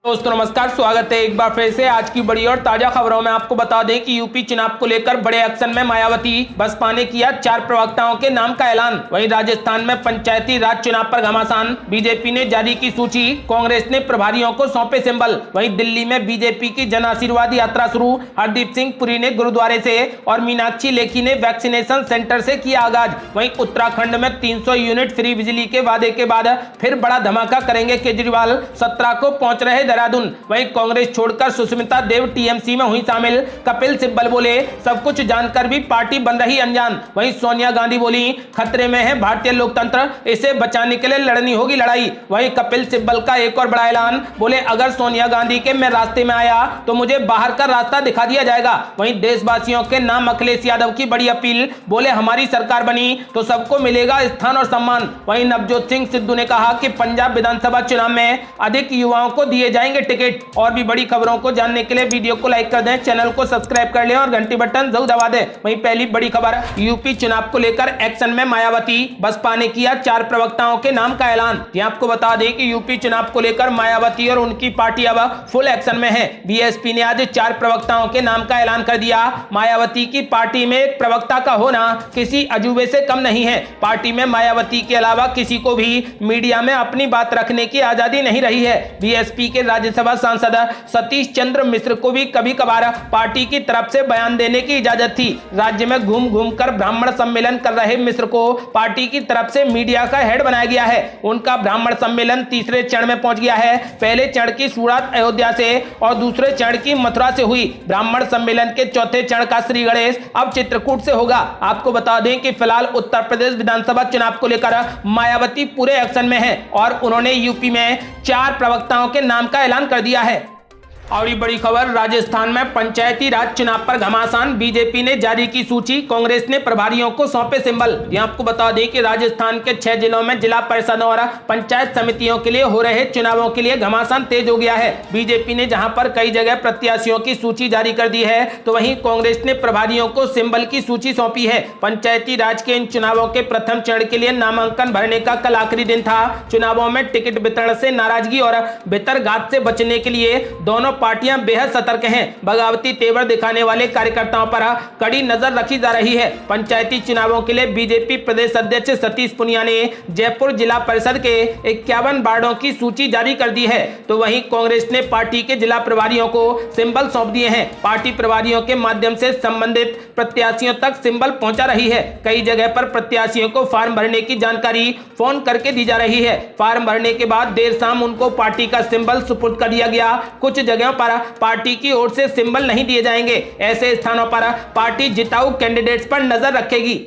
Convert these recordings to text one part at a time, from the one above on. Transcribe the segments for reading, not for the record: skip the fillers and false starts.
दोस्तों नमस्कार, स्वागत है एक बार फिर से आज की बड़ी और ताजा खबरों में। आपको बता दें कि यूपी चुनाव को लेकर बड़े एक्शन में मायावती। बसपा ने किया 4 प्रवक्ताओं के नाम का ऐलान। वहीं राजस्थान में पंचायती राज चुनाव पर घमासान। बीजेपी ने जारी की सूची, कांग्रेस ने प्रभारियों को सौंपे सिंबल। वहीं दिल्ली में बीजेपी की जन आशीर्वाद यात्रा शुरू। हरदीप सिंह पुरी ने गुरुद्वारे से और मीनाक्षी लेखी ने वैक्सीनेशन सेंटर से किया आगाज। वहीं उत्तराखंड में 300 यूनिट फ्री बिजली के वादे के बाद फिर बड़ा धमाका करेंगे केजरीवाल। 17 को पहुंच रहे देहरादून। वहीं कांग्रेस छोड़कर सुष्मिता देव टीएमसी में हुई शामिल। कपिल सिब्बल बोले सब कुछ जानकर भी पार्टी बन रही अनजान। वहीं सोनिया गांधी बोली खतरे में है भारतीय लोकतंत्र, इसे बचाने के लिए लड़नी होगी लड़ाई। वहीं कपिल सिब्बल का एक और बड़ा ऐलान, बोले अगर सोनिया गांधी के मैं रास्ते में आया तो मुझे बाहर का रास्ता दिखा दिया जाएगा। वहीं देशवासियों के नाम अखिलेश यादव की बड़ी अपील, बोले हमारी सरकार बनी तो सबको मिलेगा स्थान और सम्मान। वहीं नवजोत सिंह सिद्धू ने कहा कि पंजाब विधानसभा चुनाव में अधिक युवाओं को दिए जाएंगे टिकट। और भी बड़ी खबरों को जानने के लिए वीडियो को लाइक कर दें, चैनल को सब्सक्राइब कर लें और घंटी बटन जरूर दबा दें। वहीं पहली बड़ी खबर, यूपी चुनाव को लेकर एक्शन में मायावती। बसपा ने किया 4 प्रवक्ताओं के नाम का ऐलान। आपको बता दें कि यूपी चुनाव को लेकर मायावती और उनकी पार्टी अब फुल एक्शन में है। बीएसपी ने आज 4 प्रवक्ताओं के नाम का ऐलान कर दिया। मायावती की पार्टी में एक प्रवक्ता का होना किसी अजूबे से कम नहीं है। पार्टी में मायावती के अलावा किसी को भी मीडिया में अपनी बात रखने की आजादी नहीं रही है। बीएसपी के राज्यसभा सांसद सतीश चंद्र मिश्र को भी कभी कभार पार्टी की तरफ से बयान देने की इजाजत थी। राज्य में घूम घूम कर ब्राह्मण सम्मेलन कर रहे मिश्र को पार्टी की तरफ से मीडिया का हेड बनाया गया है। उनका ब्राह्मण सम्मेलन तीसरे चरण में पहुंच गया है। पहले चरण की शुरुआत अयोध्या से और दूसरे चरण की मथुरा से हुई। ब्राह्मण सम्मेलन के चौथे चरण का श्री गणेश अब चित्रकूट से होगा। आपको बता दें कि फिलहाल उत्तर प्रदेश विधानसभा चुनाव को लेकर मायावती पूरे एक्शन में है और उन्होंने यूपी में 4 प्रवक्ताओं के नाम का ऐलान कर दिया है। और ये बड़ी खबर, राजस्थान में पंचायती राज चुनाव पर घमासान। बीजेपी ने जारी की सूची, कांग्रेस ने प्रभारियों को सौंपे सिंबल। आपको बता दें कि राजस्थान के 6 जिलों में जिला परिषदों और पंचायत समितियों के लिए हो रहे चुनावों के लिए घमासान तेज हो गया है। बीजेपी ने जहां पर कई जगह प्रत्याशियों की सूची जारी कर दी है, तो वहीं कांग्रेस ने प्रभारियों को सिंबल की सूची सौंपी है। पंचायती राज के इन चुनावों के प्रथम चरण के लिए नामांकन भरने का कल आखिरी दिन था। चुनावों में टिकट वितरण से नाराजगी और भितरघात से बचने के लिए दोनों पार्टियां बेहद सतर्क हैं। बगावती तेवर दिखाने वाले कार्यकर्ताओं पर कड़ी नजर रखी जा रही है। पंचायती चुनावों के लिए बीजेपी प्रदेश अध्यक्ष सतीश पुनिया ने जयपुर जिला परिषद के 51 वार्डों की सूची जारी कर दी है, तो वहीं कांग्रेस ने पार्टी के जिला प्रभारियों को सिंबल सौंप दिए हैं। पार्टी प्रभारियों के माध्यम से संबंधित प्रत्याशियों तक सिंबल पहुंचा रही है। कई जगह पर प्रत्याशियों को फॉर्म भरने की जानकारी फोन करके दी जा रही है। फॉर्म भरने के बाद देर शाम उनको पार्टी का सिंबल सुपुर्द कर दिया गया। कुछ जगहों पर पार्टी की ओर से सिंबल नहीं दिए जाएंगे। ऐसे स्थानों पर पार्टी जिताऊ कैंडिडेट्स पर नजर रखेगी।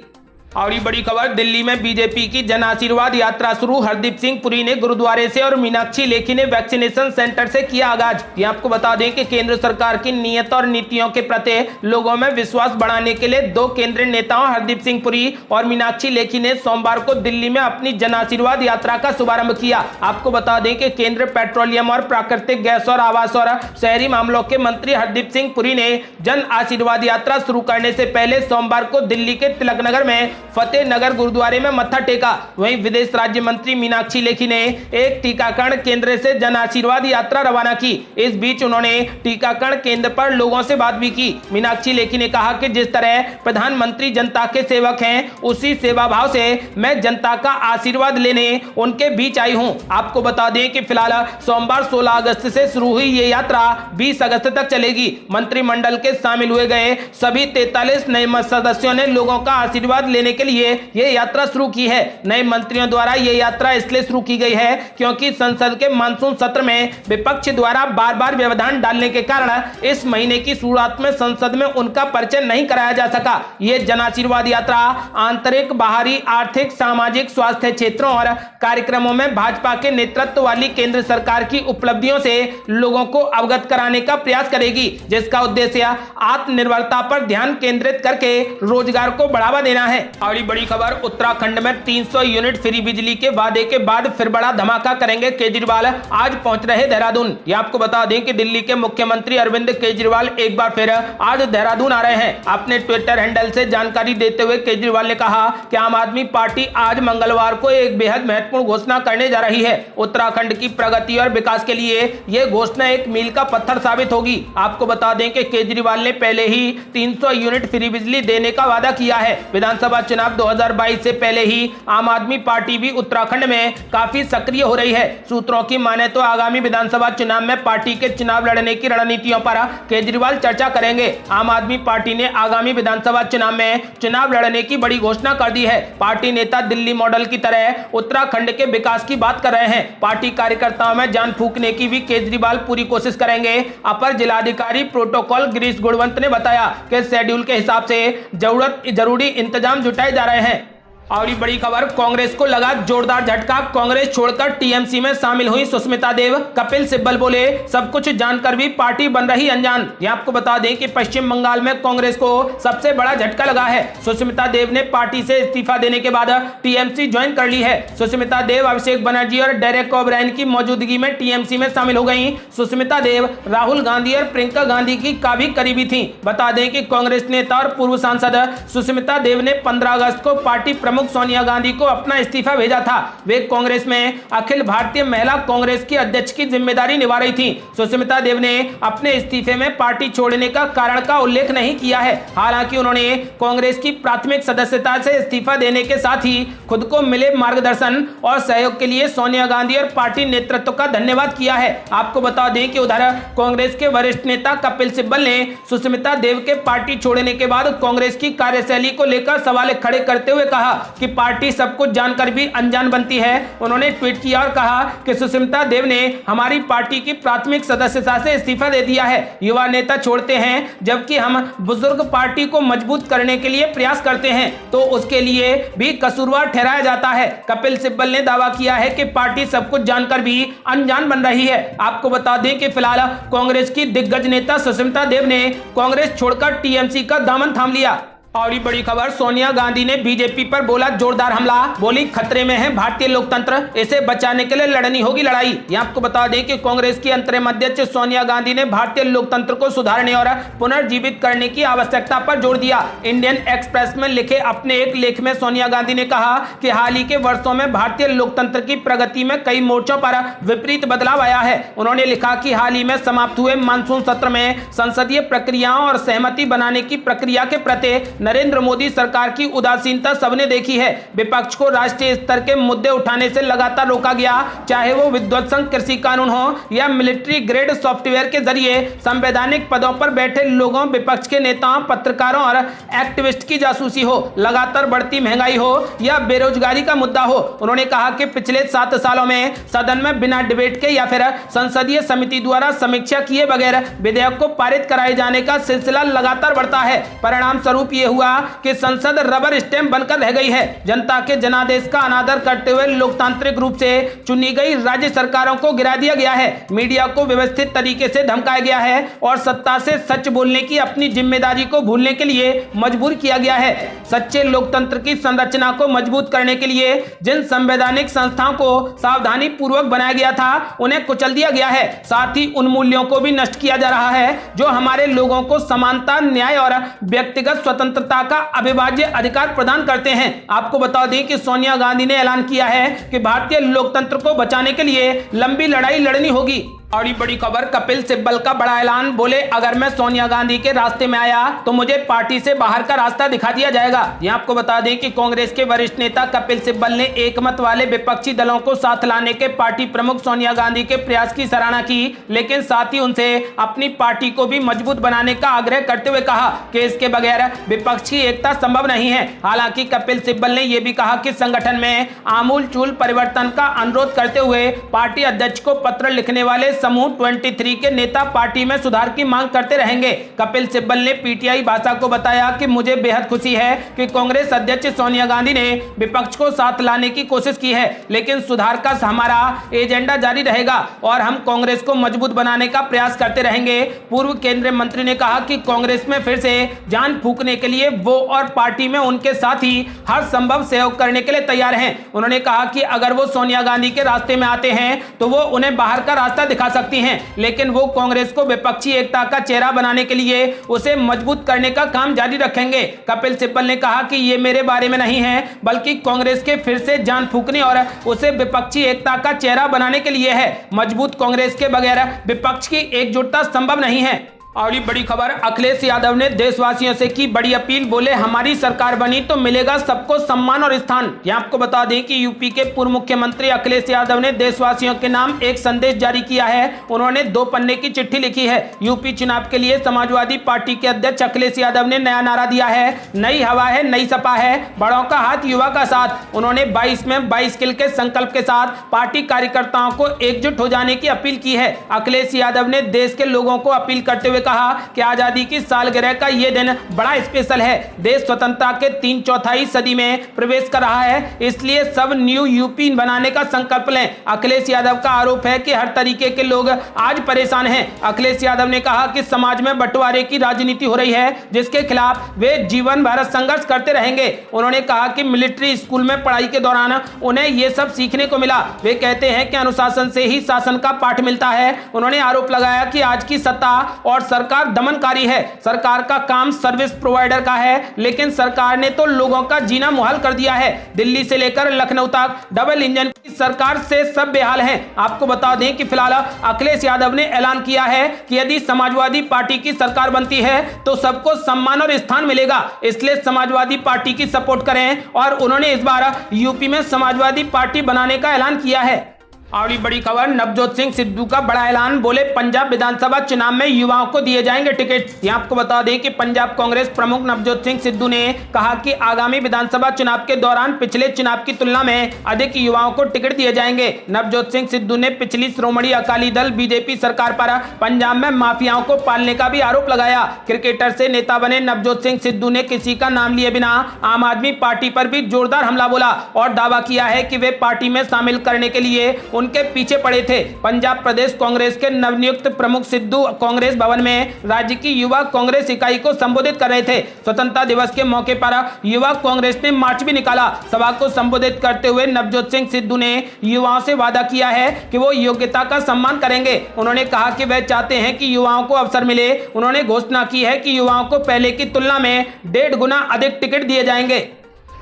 और ये बड़ी खबर, दिल्ली में बीजेपी की जन आशीर्वाद यात्रा शुरू। हरदीप सिंह पुरी ने गुरुद्वारे से और मीनाक्षी लेखी ने वैक्सीनेशन सेंटर से किया आगाज। ये आपको बता दें कि केंद्र सरकार की नीयत और नीतियों के प्रति लोगों में विश्वास बढ़ाने के लिए 2 केंद्रीय नेताओं हरदीप सिंह पुरी और मीनाक्षी लेखी ने सोमवार को दिल्ली में अपनी जन आशीर्वाद यात्रा का शुभारंभ किया। आपको बता दें कि केंद्रीय पेट्रोलियम और प्राकृतिक गैस और आवास और शहरी मामलों के मंत्री हरदीप सिंह पुरी ने जन आशीर्वाद यात्रा शुरू करने से पहले सोमवार को दिल्ली के तिलक नगर में फतेह नगर गुरुद्वारे में मत्था टेका। वहीं विदेश राज्य मंत्री मीनाक्षी लेखी ने एक टीकाकरण केंद्र से जन आशीर्वाद यात्रा रवाना की। इस बीच उन्होंने टीकाकरण केंद्र पर लोगों से बात भी की। मीनाक्षी लेखी ने कहा कि जिस तरह प्रधानमंत्री जनता के सेवक हैं, उसी सेवा भाव से मैं जनता का आशीर्वाद लेने उनके बीच आई हूं। आपको बता दें कि फिलहाल सोमवार 16 अगस्त से शुरू हुई ये यात्रा 20 अगस्त तक चलेगी। मंत्रिमंडल के शामिल हुए गए सभी 43 नए सदस्यों ने लोगों का आशीर्वाद लेने के लिए यह यात्रा शुरू की है। नए मंत्रियों द्वारा यह यात्रा इसलिए शुरू की गई है क्योंकि संसद के मानसून सत्र में विपक्ष द्वारा बार बार व्यवधान डालने के कारण इस महीने की शुरुआत में संसद में उनका परिचय नहीं कराया जा सका। यह जन आशीर्वाद यात्रा आंतरिक, बाहरी, आर्थिक, सामाजिक, स्वास्थ्य क्षेत्रों और कार्यक्रमों में भाजपा के नेतृत्व वाली केंद्र सरकार की उपलब्धियों से लोगों को अवगत कराने का प्रयास करेगी, जिसका उद्देश्य आत्मनिर्भरता पर ध्यान केंद्रित करके रोजगार को बढ़ावा देना है। और बड़ी खबर, उत्तराखंड में 300 यूनिट फ्री बिजली के वादे के बाद फिर बड़ा धमाका करेंगे केजरीवाल। आज पहुंच रहे देहरादून। ये आपको बता दें कि दिल्ली के मुख्यमंत्री अरविंद केजरीवाल एक बार फिर आज देहरादून आ रहे हैं। अपने ट्विटर हैंडल से जानकारी देते हुए केजरीवाल ने कहा कि आम आदमी पार्टी आज मंगलवार को एक बेहद महत्वपूर्ण घोषणा करने जा रही है। उत्तराखंड की प्रगति और विकास के लिए यह घोषणा एक मील का पत्थर साबित होगी। आपको बता दें कि केजरीवाल ने पहले ही 300 यूनिट फ्री बिजली देने का वादा किया है। विधानसभा चुनाव 2022 से पहले ही आम आदमी पार्टी भी उत्तराखंड में काफी सक्रिय हो रही है। सूत्रों की माने तो आगामी विधानसभा चुनाव में पार्टी के चुनाव लड़ने की रणनीतियों पर केजरीवाल चर्चा करेंगे। आम आदमी पार्टी ने आगामी विधानसभा चुनाव में चुनाव लड़ने की बड़ी घोषणा कर दी है। पार्टी नेता दिल्ली मॉडल की तरह उत्तराखंड के विकास की बात कर रहे हैं। पार्टी कार्यकर्ताओं में जान फूंकने की भी केजरीवाल पूरी कोशिश करेंगे। अपर जिलाधिकारी प्रोटोकॉल गिरीश गुणवंत ने बताया कि शेड्यूल के हिसाब से जरूरी इंतजाम जुटाए जा रहे हैं। और बड़ी खबर, कांग्रेस को लगा जोरदार झटका। कांग्रेस छोड़कर टीएमसी में शामिल हुई सुष्मिता देव। कपिल सिब्बल बोले सब कुछ जानकर भी पार्टी बन रही अनजान। ये आपको बता दें कि पश्चिम बंगाल में कांग्रेस को सबसे बड़ा झटका लगा है। सुष्मिता देव ने पार्टी से इस्तीफा देने के बाद टीएमसी ज्वाइन कर ली है। सुष्मिता देव अभिषेक बनर्जी और डेरेक ओब्रायन की मौजूदगी में टीएमसी में शामिल हो गई। सुष्मिता देव राहुल गांधी और प्रियंका गांधी की काफी करीबी थी। बता दें कि कांग्रेस नेता और पूर्व सांसद सुष्मिता देव ने 15 अगस्त को पार्टी प्रमुख सोनिया गांधी को अपना इस्तीफा भेजा था। वे कांग्रेस में अखिल भारतीय महिला कांग्रेस की अध्यक्ष की जिम्मेदारी निभा रही थी। सुष्मिता देव ने अपने इस्तीफे में पार्टी छोड़ने का कारण का उल्लेख नहीं किया है। हालांकि उन्होंने कांग्रेस की प्राथमिक सदस्यता से इस्तीफा देने के साथ ही खुद को मिले मार्गदर्शन और सहयोग के लिए सोनिया गांधी और पार्टी नेतृत्व का धन्यवाद किया है। आपको बता दें कि उधर कांग्रेस के वरिष्ठ नेता कपिल सिब्बल ने सुष्मिता देव के पार्टी छोड़ने के बाद कांग्रेस की कार्यशैली को लेकर सवाल खड़े करते हुए कहा कि पार्टी सब कुछ जानकर भी अनजान बनती है। उन्होंने ट्वीट किया और कहा कि सुष्मिता देव ने हमारी पार्टी की प्राथमिक सदस्यता से इस्तीफा दे दिया है। युवा नेता छोड़ते हैं जबकि हम बुजुर्ग पार्टी को मजबूत करने के लिए प्रयास करते हैं तो उसके लिए भी कसूरवार ठहराया जाता है। कपिल सिब्बल ने दावा किया है कि पार्टी सब कुछ जानकर भी अनजान बन रही है। आपको बता दें कि फिलहाल कांग्रेस की दिग्गज नेता सुष्मिता देव ने कांग्रेस छोड़कर टीएमसी का दामन थाम लिया। और ये बड़ी खबर, सोनिया गांधी ने बीजेपी पर बोला जोरदार हमला। बोली खतरे में है भारतीय लोकतंत्र, इसे बचाने के लिए लड़नी होगी लड़ाई। ये आपको बता दें कि कांग्रेस की अंतरिम अध्यक्ष सोनिया गांधी ने भारतीय लोकतंत्र को सुधारने और पुनर्जीवित करने की आवश्यकता पर जोर दिया। इंडियन एक्सप्रेस में लिखे अपने एक लेख में सोनिया गांधी ने कहा कि हाल ही के वर्षों में भारतीय लोकतंत्र की प्रगति में कई मोर्चों पर विपरीत बदलाव आया है। उन्होंने लिखा कि हाल ही में समाप्त हुए मानसून सत्र में संसदीय प्रक्रियाओं और सहमति बनाने की प्रक्रिया के प्रति नरेंद्र मोदी सरकार की उदासीनता सबने देखी है। विपक्ष को राष्ट्रीय स्तर के मुद्दे उठाने से लगातार रोका गया, चाहे वो विध्वंसक कृषि कानून हो या मिलिट्री ग्रेड सॉफ्टवेयर के जरिए संवैधानिक पदों पर बैठे लोगों, विपक्ष के नेताओं, पत्रकारों और एक्टिविस्ट की जासूसी हो, लगातार बढ़ती महंगाई हो या बेरोजगारी का मुद्दा हो। उन्होंने कहा कि पिछले 7 सालों में सदन में बिना डिबेट के या फिर संसदीय समिति द्वारा समीक्षा किए बगैर विधेयक को पारित कराए जाने का सिलसिला लगातार बढ़ता है। परिणाम स्वरूप ये हुआ कि संसद रबर स्टैंप बनकर रह गई है। जनता के जनादेश का अनादर करते हुए लोकतांत्रिक रूप से चुनी गई राज्य सरकारों को गिरा दिया गया है। मीडिया को व्यवस्थित तरीके से धमकाया गया है और सत्ता से सच बोलने की अपनी जिम्मेदारी को भूलने के लिए मजबूर किया गया है। सच्चे लोकतंत्र की संरचना को मजबूत करने के लिए जिन संवैधानिक संस्थाओं को सावधानी पूर्वक बनाया गया था उन्हें कुचल दिया गया है। साथ ही उन मूल्यों को भी नष्ट किया जा रहा है जो हमारे लोगों को समानता, न्याय और व्यक्तिगत स्वतंत्रता का अविभाज्य अधिकार प्रदान करते हैं। आपको बता दें कि सोनिया गांधी ने ऐलान किया है कि भारतीय लोकतंत्र को बचाने के लिए लंबी लड़ाई लड़नी होगी। और बड़ी खबर, कपिल सिब्बल का बड़ा ऐलान। बोले अगर मैं सोनिया गांधी के रास्ते में आया तो मुझे पार्टी से बाहर का रास्ता दिखा दिया जाएगा। यहां आपको बता दें कि कांग्रेस के वरिष्ठ नेता कपिल सिब्बल ने एकमत वाले विपक्षी दलों को साथ लाने के पार्टी प्रमुख सोनिया गांधी के प्रयास की सराहना की, लेकिन साथ ही उनसे अपनी पार्टी को भी मजबूत बनाने का आग्रह करते हुए कहा कि इसके बगैर विपक्ष की एकता संभव नहीं है। हालांकि कपिल सिब्बल ने यह भी कहा कि संगठन में आमूल चूल परिवर्तन का अनुरोध करते हुए पार्टी अध्यक्ष को पत्र लिखने वाले समूह 23 के नेता पार्टी में सुधार की मांग करते रहेंगे। कपिल सिब्बल ने पीटीआई भाषा को बताया कि मुझे बेहद खुशी है कि कांग्रेस अध्यक्ष सोनिया गांधी ने विपक्ष को साथ लाने की कोशिश की है, लेकिन सुधार का हमारा एजेंडा जारी रहेगा और हम कांग्रेस को मजबूत बनाने का प्रयास करते रहेंगे। पूर्व केंद्रीय मंत्री ने कहा कि कांग्रेस में फिर से जान फूंकने के लिए वो और पार्टी में उनके साथी हर संभव सहयोग करने के लिए तैयार हैं। उन्होंने कहा कि अगर वो सोनिया गांधी के रास्ते में आते हैं तो वो उन्हें बाहर का रास्ता दिखा सकती हैं, लेकिन वो कांग्रेस को विपक्षी एकता का चेहरा बनाने के लिए उसे मजबूत करने का काम जारी रखेंगे। कपिल सिब्बल ने कहा कि ये मेरे बारे में नहीं है, बल्कि कांग्रेस के फिर से जान फूंकने और उसे विपक्षी एकता का चेहरा बनाने के लिए है। मजबूत कांग्रेस के बगैर विपक्ष की एकजुटता संभव नहीं है। और बड़ी खबर, अखिलेश यादव ने देशवासियों से की बड़ी अपील, बोले हमारी सरकार बनी तो मिलेगा सबको सम्मान और स्थान। यहाँ आपको बता दें कि यूपी के पूर्व मुख्यमंत्री अखिलेश यादव ने देशवासियों के नाम एक संदेश जारी किया है। उन्होंने 2 पन्ने की चिट्ठी लिखी है। यूपी चुनाव के लिए समाजवादी पार्टी के अध्यक्ष अखिलेश यादव ने नया नारा दिया है, नई हवा है, नई सपा है, बड़ों का हाथ, युवा का साथ। उन्होंने 22 में 22 किल के संकल्प के साथ पार्टी कार्यकर्ताओं को एकजुट हो जाने की अपील की है। अखिलेश यादव ने देश के लोगों को अपील करते हुए कहा कि आजादी की सालगिरह का यह दिन बड़ा स्पेशल है। देश स्वतंत्रता के 3/4 सदी में प्रवेश कर रहा है, इसलिए सब न्यू यूपी बनाने का संकल्प लें। अखिलेश यादव का आरोप है कि हर तरीके के लोग आज परेशान हैं। अखिलेश यादव ने कहा कि समाज में बंटवारे की राजनीति हो रही है, जिसके खिलाफ वे जीवन भर संघर्ष करते रहेंगे। उन्होंने कहा कि मिलिट्री स्कूल में पढ़ाई के दौरान उन्हें यह सब सीखने को मिला। वे कहते हैं कि अनुशासन से ही शासन का पाठ मिलता है। उन्होंने आरोप लगाया कि आज की सत्ता और सरकार दमनकारी है। सरकार का काम सर्विस प्रोवाइडर का है, लेकिन सरकार ने तो लोगों का जीना मुहाल कर दिया है। दिल्ली से लेकर लखनऊ तक डबल इंजन की सरकार से सब बेहाल हैं। आपको बता दें कि फिलहाल अखिलेश यादव ने ऐलान किया है कि यदि समाजवादी पार्टी की सरकार बनती है तो सबको सम्मान और स्थान मिलेगा, इसलिए समाजवादी पार्टी की सपोर्ट करें। और उन्होंने इस बार यूपी में समाजवादी पार्टी बनाने का ऐलान किया है। और बड़ी खबर, नवजोत सिंह सिद्धू का बड़ा ऐलान, बोले पंजाब विधानसभा चुनाव में युवाओं को दिए जाएंगे टिकट। यहाँ आपको बता दें कि पंजाब कांग्रेस प्रमुख नवजोत सिंह सिद्धू ने कहा कि आगामी विधानसभा चुनाव के दौरान पिछले चुनाव की तुलना में अधिक युवाओं को टिकट दिए जाएंगे। नवजोत सिंह सिद्धू ने पिछली श्रोमणी अकाली दल बीजेपी सरकार पर पंजाब में माफियाओं को पालने का भी आरोप लगाया। क्रिकेटर से नेता बने नवजोत सिंह सिद्धू ने किसी का नाम लिए बिना आम आदमी पार्टी पर भी जोरदार हमला बोला और दावा किया है कि वे पार्टी में शामिल करने के लिए उनके पीछे पड़े थे। पंजाब प्रदेश कांग्रेस के नवनियुक्त प्रमुख सिद्धू कांग्रेस भवन में राज्य की युवा कांग्रेस इकाई को संबोधित कर रहे थे। स्वतंत्रता दिवस के मौके पर युवा कांग्रेस ने मार्च भी निकाला। सभा को संबोधित करते हुए नवजोत सिंह सिद्धू ने युवाओं से वादा किया है कि वो योग्यता का सम्मान करेंगे। उन्होंने कहा कि वह चाहते हैं कि युवाओं को अवसर मिले। उन्होंने घोषणा की है कि युवाओं को पहले की तुलना में 1.5 गुना अधिक टिकट दिए जाएंगे।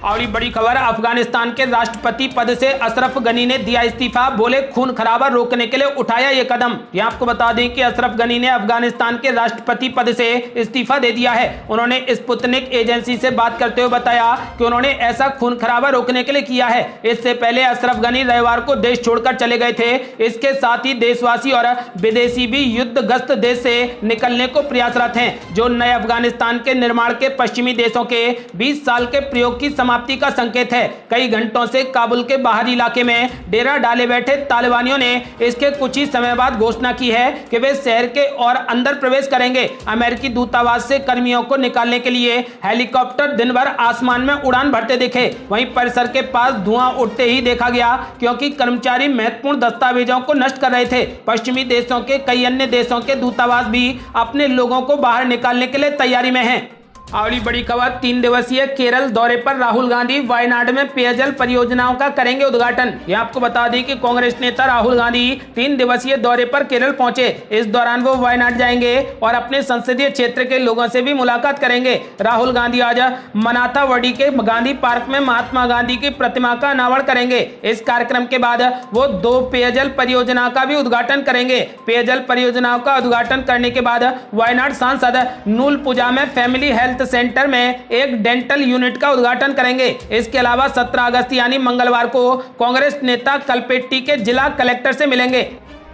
और ये बड़ी खबर, अफगानिस्तान के राष्ट्रपति पद से अशरफ गनी ने दिया इस्तीफा, बोले खून खराबा रोकने के लिए उठाया ये कदम। ये आपको बता दें कि अशरफ गनी ने अफगानिस्तान के राष्ट्रपति पद से इस्तीफा दे दिया है। उन्होंने स्पुतनिक एजेंसी से बात करते हुए बताया कि उन्होंने ऐसा खून खराबा रोकने के लिए किया है। इससे पहले अशरफ गनी रविवार को देश छोड़कर चले गए थे। इसके साथ ही देशवासी और विदेशी भी युद्धग्रस्त देश से निकलने को प्रयासरत हैं, जो नए अफगानिस्तान के निर्माण के पश्चिमी देशों के 20 साल के प्रयोग की समाप्ति का संकेत है। कई घंटों से काबुल के बाहरी इलाके में डेरा डाले बैठे तालिबानियों ने इसके कुछ ही समय बाद घोषणा की है कि वे शहर के और अंदर प्रवेश करेंगे। अमेरिकी दूतावास से कर्मियों को निकालने के लिए हेलीकॉप्टर दिन भर आसमान में उड़ान भरते दिखे। वहीं परिसर के पास धुआं उठते ही देखा गया, क्योंकि कर्मचारी महत्वपूर्ण दस्तावेजों को नष्ट कर रहे थे। पश्चिमी देशों के कई अन्य देशों के दूतावास भी अपने लोगों को बाहर निकालने के लिए तैयारी में हैं। और बड़ी खबर, 3 दिवसीय केरल दौरे पर राहुल गांधी वायनाड में पेयजल परियोजनाओं का करेंगे उद्घाटन। यह आपको बता दें कि कांग्रेस नेता राहुल गांधी 3 दिवसीय दौरे पर केरल पहुंचे। इस दौरान वो वायनाड जाएंगे और अपने संसदीय क्षेत्र के लोगों से भी मुलाकात करेंगे। राहुल गांधी आज मनाथावडी के गांधी पार्क में महात्मा गांधी की प्रतिमा का अनावरण करेंगे। इस कार्यक्रम के बाद वो 2 पेयजल परियोजना का भी उद्घाटन करेंगे। पेयजल परियोजनाओं का उद्घाटन करने के बाद वायनाड सांसद नूल पूजा में फैमिली हेल्थ सेंटर में एक डेंटल यूनिट का उद्घाटन करेंगे। इसके अलावा 17 अगस्त यानी मंगलवार को कांग्रेस नेता कलपेट्टी के जिला कलेक्टर से मिलेंगे।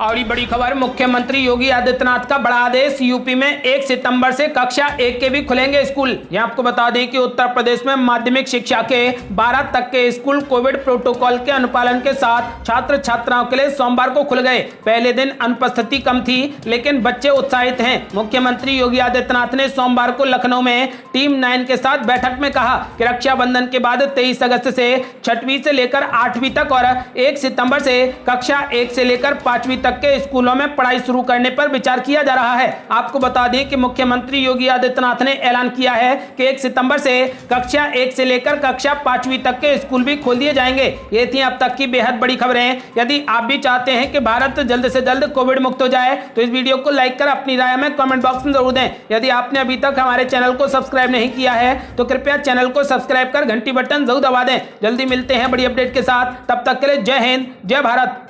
और ये बड़ी खबर, मुख्यमंत्री योगी आदित्यनाथ का बड़ा आदेश। यूपी में 1 सितंबर से कक्षा 1 के भी खुलेंगे स्कूल। यहां आपको बता दें कि उत्तर प्रदेश में माध्यमिक शिक्षा के 12 तक के स्कूल कोविड प्रोटोकॉल के अनुपालन के साथ छात्र छात्राओं के लिए सोमवार को खुल गए। पहले दिन अनुपस्थिति कम थी, लेकिन बच्चे उत्साहित हैं। मुख्यमंत्री योगी आदित्यनाथ ने सोमवार को लखनऊ में टीम 9 के साथ बैठक में कहा कि रक्षाबंधन के बाद 23 अगस्त से 6वीं से लेकर 8वीं तक और 1 सितंबर से कक्षा 1 से लेकर 5वीं तक के स्कूलों में पढ़ाई शुरू करने पर विचार किया जा रहा है। आपको बता दें कि मुख्यमंत्री योगी आदित्यनाथ ने ऐलान किया है कि 1 सितंबर से कक्षा 1 से लेकर कक्षा 5वीं तक के स्कूल भी खोल दिए जाएंगे। ये थी अब तक की बेहद बड़ी खबरें। यदि आप भी चाहते हैं कि भारत जल्द से जल्द कोविड मुक्त हो जाए तो इस वीडियो को लाइक कर अपनी राय हमें कमेंट बॉक्स में जरूर दें। यदि आपने अभी तक हमारे चैनल को सब्सक्राइब नहीं किया है तो कृपया चैनल को सब्सक्राइब कर घंटी बटन जरूर दबा दें। जल्दी मिलते हैं बड़ी अपडेट के साथ, तब तक के लिए जय हिंद, जय भारत।